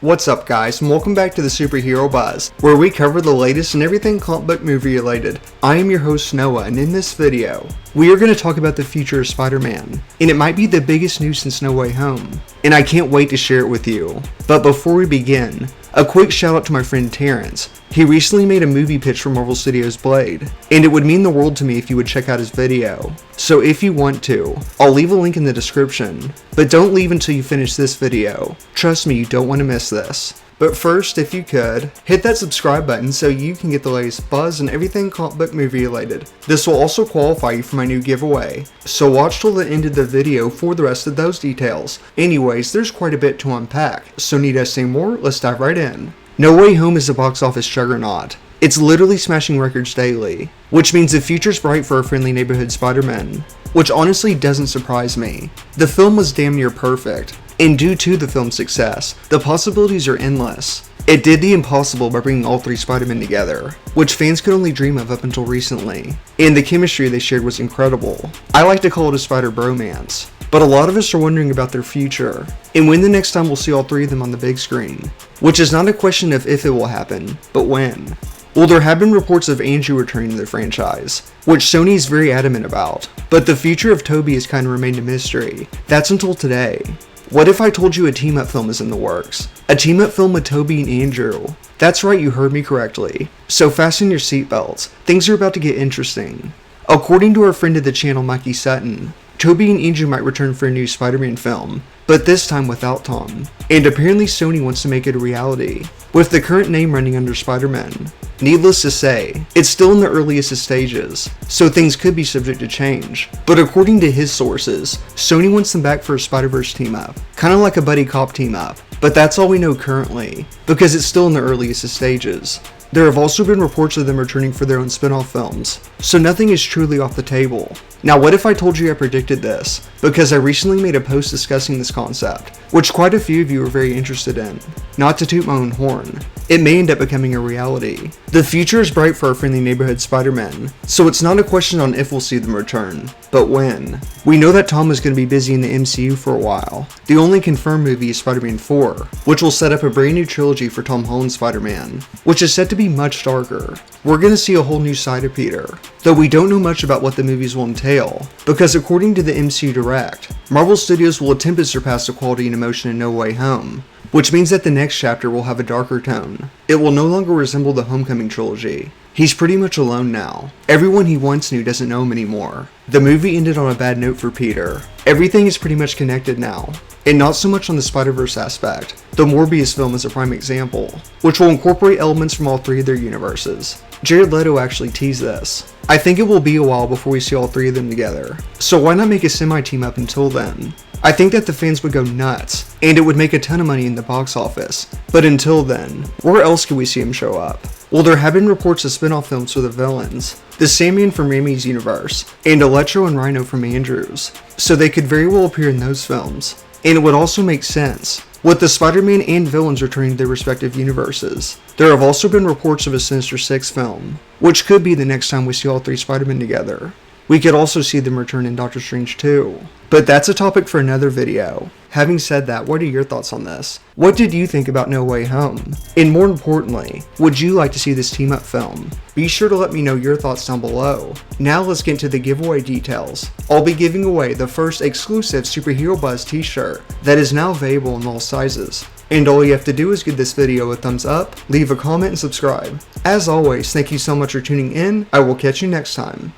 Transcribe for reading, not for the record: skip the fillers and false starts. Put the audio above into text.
What's up guys, and welcome back to the Superhero Buzz, where we cover the latest in everything comic book movie related. I am your host Noah, and in this video, we are going to talk about the future of Spider-Man, and it might be the biggest news since No Way Home, and I can't wait to share it with you. But before we begin, a quick shout out to my friend Terrence. He recently made a movie pitch for Marvel Studios Blade, and it would mean the world to me if you would check out his video. So if you want to, I'll leave a link in the description, but don't leave until you finish this video. Trust me, you don't want to miss this. But first, if you could, hit that subscribe button so you can get the latest buzz and everything comic book movie related. This will also qualify you for my new giveaway, so watch till the end of the video for the rest of those details. Anyways, there's quite a bit to unpack, so need I say more? Let's dive right in. No Way Home is a box office juggernaut. It's literally smashing records daily, which means the future's bright for our friendly neighborhood Spider-Man, which honestly doesn't surprise me. The film was damn near perfect, and due to the film's success, the possibilities are endless. It did the impossible by bringing all three Spider-Men together, which fans could only dream of up until recently, and the chemistry they shared was incredible. I like to call it a spider-bromance, but a lot of us are wondering about their future, and when the next time we'll see all three of them on the big screen, which is not a question of if it will happen, but when. Well, there have been reports of Andrew returning to the franchise, which Sony is very adamant about, but the future of Tobey has kind of remained a mystery. That's until today. What if I told you a team-up film is in the works? A team-up film with Tobey and Andrew. That's right, you heard me correctly. So fasten your seatbelts, things are about to get interesting. According to our friend of the channel, Mikey Sutton, Tobey and Andrew might return for a new Spider-Man film, but this time without Tom. And apparently Sony wants to make it a reality, with the current name running under Spider-Man. Needless to say, it's still in the earliest of stages, so things could be subject to change. But according to his sources, Sony wants them back for a Spider-Verse team-up, kinda like a buddy cop team-up. But that's all we know currently, because it's still in the earliest of stages. There have also been reports of them returning for their own spin-off films, so nothing is truly off the table. Now what if I told you I predicted this, because I recently made a post discussing this concept, which quite a few of you were very interested in. Not to toot my own horn, it may end up becoming a reality. The future is bright for our friendly neighborhood Spider-Man, so it's not a question on if we'll see them return, but when. We know that Tom is going to be busy in the MCU for a while. The only confirmed movie is Spider-Man 4, which will set up a brand new trilogy for Tom Holland Spider-Man, which is set to be much darker. We're going to see a whole new side of Peter, though we don't know much about what the movies will entail, because according to the MCU Direct, Marvel Studios will attempt to surpass the quality and emotion in No Way Home, which means that the next chapter will have a darker tone. It will no longer resemble the Homecoming trilogy. He's pretty much alone now. Everyone he once knew doesn't know him anymore. The movie ended on a bad note for Peter. Everything is pretty much connected now, and not so much on the Spider-Verse aspect. The Morbius film is a prime example, which will incorporate elements from all three of their universes. Jared Leto actually teased this. I think it will be a while before we see all three of them together, so why not make a semi-team up until then? I think that the fans would go nuts, and it would make a ton of money in the box office. But until then, where else could we see him show up? Well, there have been reports of spin-off films for the villains, the Sandman from Raimi's universe, and Electro and Rhino from Andrew's, so they could very well appear in those films. And it would also make sense, with the Spider-Man and villains returning to their respective universes. There have also been reports of a Sinister Six film, which could be the next time we see all three Spider-Men together. We could also see them return in Doctor Strange 2. But that's a topic for another video. Having said that, what are your thoughts on this? What did you think about No Way Home? And more importantly, would you like to see this team-up film? Be sure to let me know your thoughts down below. Now let's get into the giveaway details. I'll be giving away the first exclusive Superhero Buzz t-shirt that is now available in all sizes. And all you have to do is give this video a thumbs up, leave a comment, and subscribe. As always, thank you so much for tuning in. I will catch you next time.